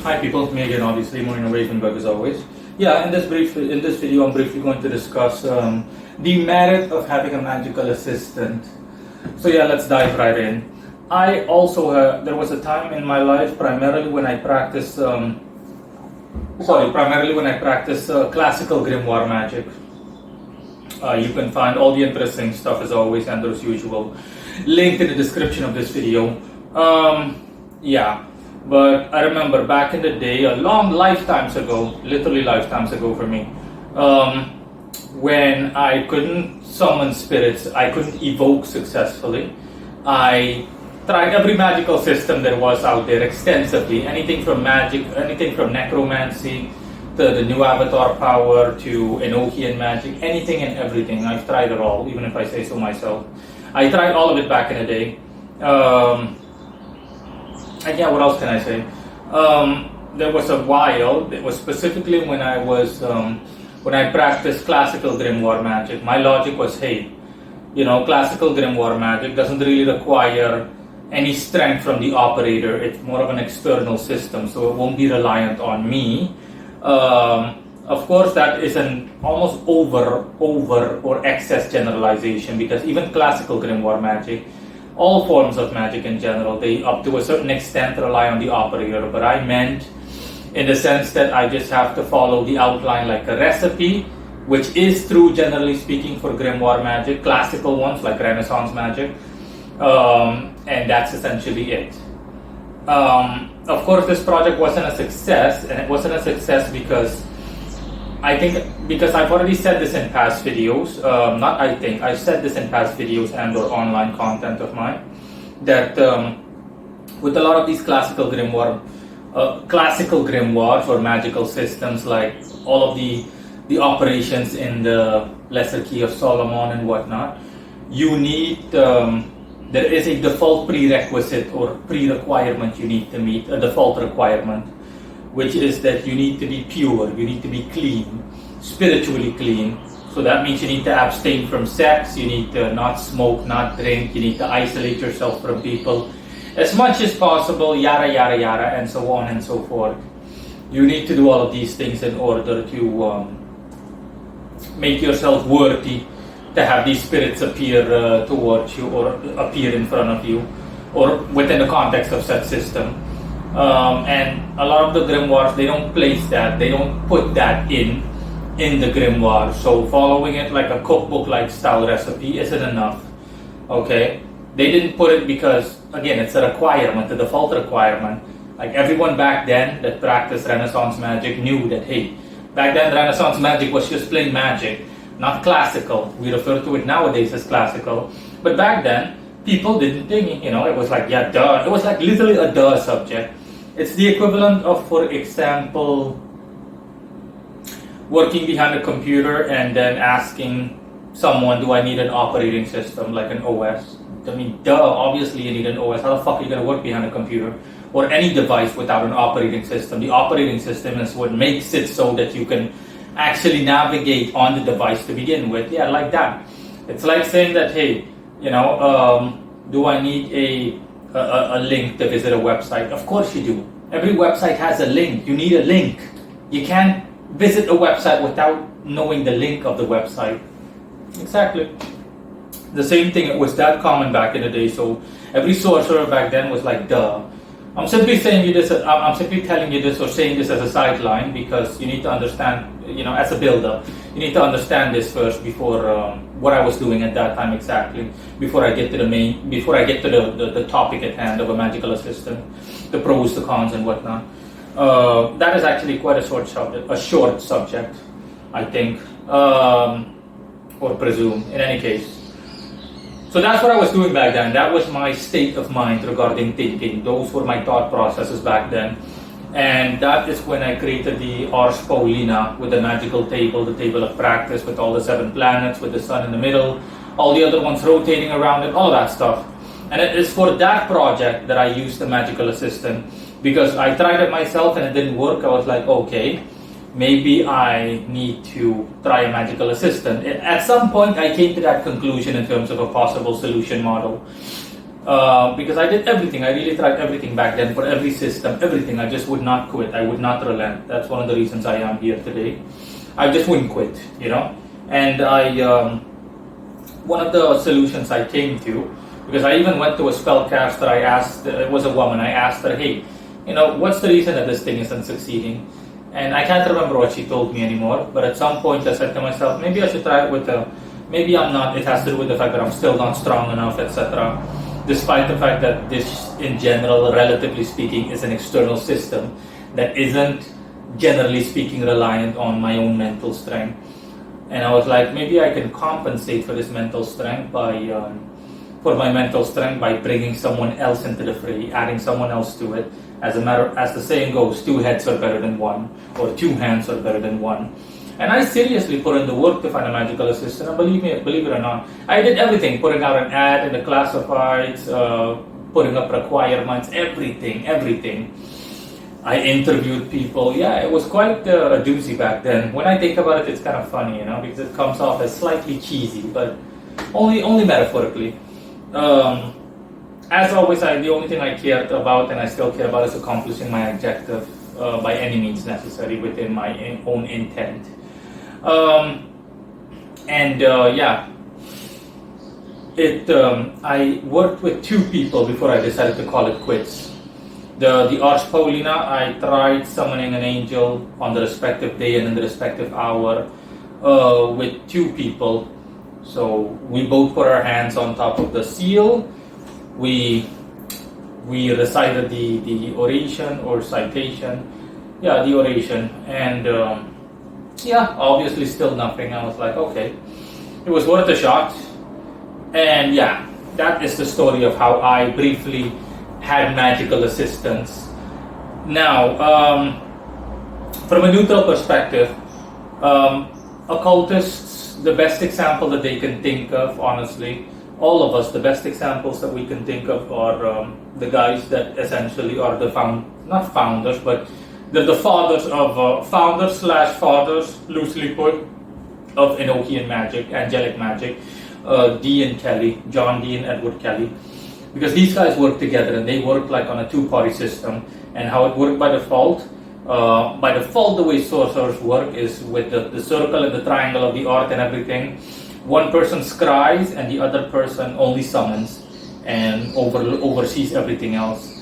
Hi people, me again, obviously, more innovation bug as always. Yeah, in this video, I'm briefly going to discuss the merit of having a magical assistant. So yeah, let's dive right in. I also there was a time in my life, primarily when I practiced classical grimoire magic. You can find all the interesting stuff as always, and as usual, linked in the description of this video. Yeah. But I remember back in the day, a long lifetimes ago, literally lifetimes ago for me, when I couldn't summon spirits, I couldn't evoke successfully. I tried every magical system there was out there extensively, anything from magic, anything from necromancy to the new avatar power to Enochian magic, anything and everything. I've tried it all, even if I say so myself. I tried all of it back in the day. And yeah, what else can I say? There was a while, it was specifically when I was, when I practiced classical grimoire magic. My logic was, hey, classical grimoire magic doesn't really require any strength from the operator. It's more of an external system, so it won't be reliant on me. Of course, that is an almost over or excess generalization, because even classical grimoire magic, all forms of magic in general, they up to a certain extent rely on the operator. But I meant in the sense that I just have to follow the outline like a recipe, which is true generally speaking for grimoire magic, classical ones like Renaissance magic, and that's essentially it. Of course, this project wasn't a success, and it wasn't a success because I've already said this in past videos, I've said this in past videos and or online content of mine, that with a lot of these classical grimoires or magical systems, like all of the operations in the Lesser Key of Solomon and whatnot, you need, there is a default prerequisite or pre-requirement you need to meet, a default requirement, which is that you need to be pure, you need to be clean, spiritually clean. So that means you need to abstain from sex, you need to not smoke, not drink, you need to isolate yourself from people as much as possible, yada yada yada, and so on and so forth. You need to do all of these things in order to make yourself worthy to have these spirits appear towards you or appear in front of you or within the context of such system. And a lot of the grimoires, they don't place that, they don't put that in the grimoire. So following it like a cookbook like style recipe isn't enough. Okay, they didn't put it because, again, it's a requirement, a default requirement. Like everyone back then that practiced Renaissance magic knew that, hey, back then Renaissance magic was just plain magic, not classical. We refer to it nowadays as classical, but back then people didn't think, it was like, yeah, duh. It was like literally a duh subject. It's the equivalent of, for example, working behind a computer and then asking someone, do I need an operating system, like an OS? I mean, duh, obviously you need an OS. How the fuck are you going to work behind a computer or any device without an operating system? The operating system is what makes it so that you can actually navigate on the device to begin with. Yeah, like that. It's like saying that, hey, do I need a link to visit a website? Of course you do. Every website has a link. You need a link. You can't visit a website without knowing the link of the website. Exactly. The same thing, it was that common back in the day. So every sorcerer back then was like, duh. I'm simply saying you this. I'm simply telling you this or saying this as a sideline because you need to understand, as a builder, you need to understand this first before what I was doing at that time exactly. Before I get to the topic at hand of a magical assistant, the pros, the cons, and whatnot. That is actually quite a short subject, I think, or presume. In any case. So that's what I was doing back then. That was my state of mind regarding thinking. Those were my thought processes back then. And that is when I created the Ars Paulina with the magical table, the table of practice with all the 7 planets, with the sun in the middle, all the other ones rotating around it, all that stuff. And it is for that project that I used the magical assistant, because I tried it myself and it didn't work. I was like, okay, maybe I need to try a magical assistant. At some point, I came to that conclusion in terms of a possible solution model. because I did everything. I really tried everything back then for every system, everything. I just would not quit. I would not relent. That's one of the reasons I am here today. I just wouldn't quit, you know. And one of the solutions I came to, because I even went to a spellcaster. I asked, it was a woman. I asked her, hey, you know, what's the reason that this thing isn't succeeding? And I can't remember what she told me anymore. But at some point, I said to myself, maybe I should try it with maybe I'm not. It has to do with the fact that I'm still not strong enough, etc. Despite the fact that this, in general, relatively speaking, is an external system that isn't, generally speaking, reliant on my own mental strength. And I was like, maybe I can compensate for this mental strength for my mental strength by bringing someone else into the fray, adding someone else to it. As the saying goes, 2 heads are better than 1, or 2 hands are better than 1. And I seriously put in the work to find a magical assistant. And believe it or not, I did everything: putting out an ad in the classifieds, putting up requirements, everything. I interviewed people. Yeah, it was quite a doozy back then. When I think about it, it's kind of funny, you know, because it comes off as slightly cheesy, but only metaphorically. As always, the only thing I cared about, and I still care about, is accomplishing my objective by any means necessary within my own intent. I worked with 2 people before I decided to call it quits. The Arch Paulina, I tried summoning an angel on the respective day and in the respective hour with 2 people. So we both put our hands on top of the seal. We recited the oration or citation. Yeah, the oration. And obviously still nothing. I was like, okay, it was worth a shot. And yeah, that is the story of how I briefly had magical assistance. Now, from a neutral perspective, occultists, the best example that they can think of, honestly, all of us, the best examples that we can think of are the guys that essentially are not founders, but they're the fathers of founders/fathers, loosely put, of Enochian magic, angelic magic, Dee and Kelly, John Dee and Edward Kelly, because these guys work together and they work like on a 2-party system. And how it worked by default, the way sorcerers work is with the circle and the triangle of the art and everything. One person scries and the other person only summons and oversees everything else.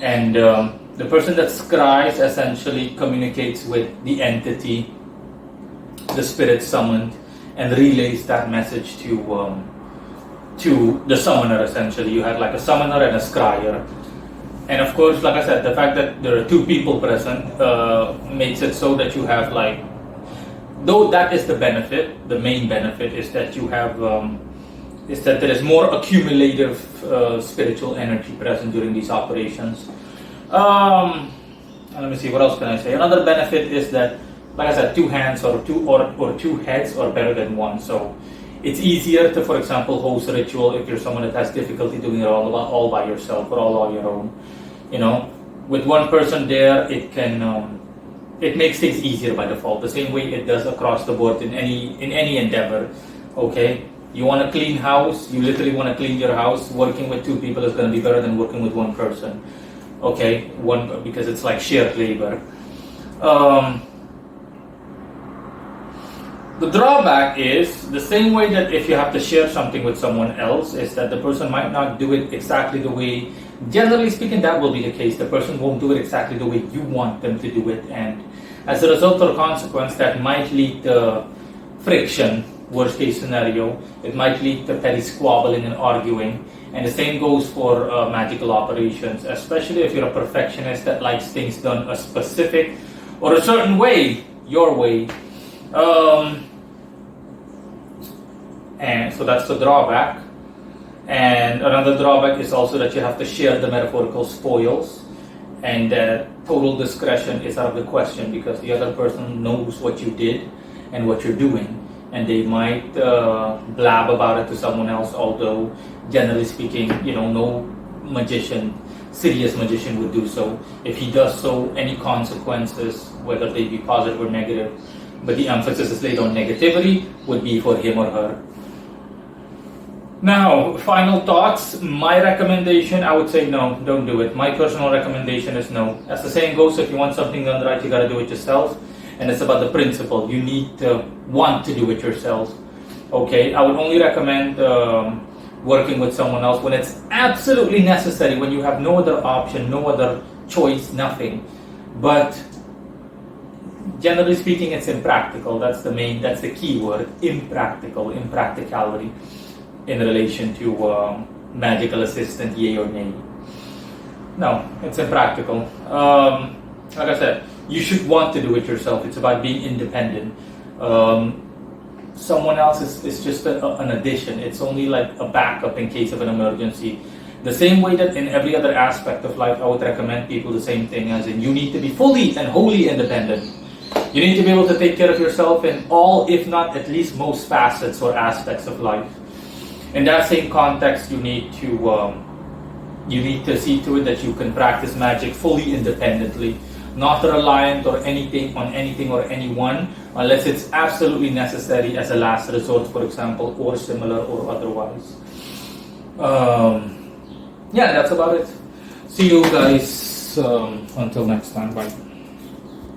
And the person that scries essentially communicates with the entity, the spirit summoned, and relays that message to the summoner. Essentially, you had like a summoner and a scryer. And of course, like I said, the fact that there are 2 people present makes it so that you have like, though that is the benefit, the main benefit is that you have, is that there is more accumulative spiritual energy present during these operations. Let me see, what else can I say? Another benefit is that, like I said, 2 hands or 2 heads are better than 1. So it's easier to, for example, host a ritual if you're someone that has difficulty doing it all by yourself or all on your own. You know, with 1 person there, it can it makes things easier by default, the same way it does across the board in any endeavor. Okay, you want to clean house, you literally want to clean your house. Working with 2 people is going to be better than working with 1 person. Okay, because it's like shared labor. The drawback is the same way that if you have to share something with someone else, is that the person might not do it exactly the way, generally speaking, that will be the case. The person won't do it exactly the way you want them to do it. And as a result or consequence, that might lead to friction, worst case scenario. It might lead to petty squabbling and arguing. And the same goes for magical operations, especially if you're a perfectionist that likes things done a specific or a certain way, your way. And so that's the drawback. And another drawback is also that you have to share the metaphorical spoils, and total discretion is out of the question, because the other person knows what you did and what you're doing, and they might blab about it to someone else, although generally speaking, you know, no serious magician would do so. If he does so, any consequences, whether they be positive or negative, but the emphasis is laid on negativity, would be for him or her. Now, final thoughts. My recommendation, I would say no, don't do it. My personal recommendation is no. As the saying goes, if you want something done right, you gotta do it yourself. And it's about the principle. You need to want to do it yourself. Okay, I would only recommend working with someone else when it's absolutely necessary, when you have no other option, no other choice, nothing. But generally speaking, it's impractical. That's the key word, impracticality in relation to magical assistant, yay or nay. No, it's impractical. Like I said, you should want to do it yourself. It's about being independent. Someone else is just an addition. It's only like a backup in case of an emergency. The same way that in every other aspect of life, I would recommend people the same thing, as in you need to be fully and wholly independent. You need to be able to take care of yourself in all, if not at least most facets or aspects of life. In that same context, you need to see to it that you can practice magic fully independently, not reliant or anything on anything or anyone, unless it's absolutely necessary as a last resort, for example, or similar or otherwise. Yeah, that's about it. See you guys until next time. Bye.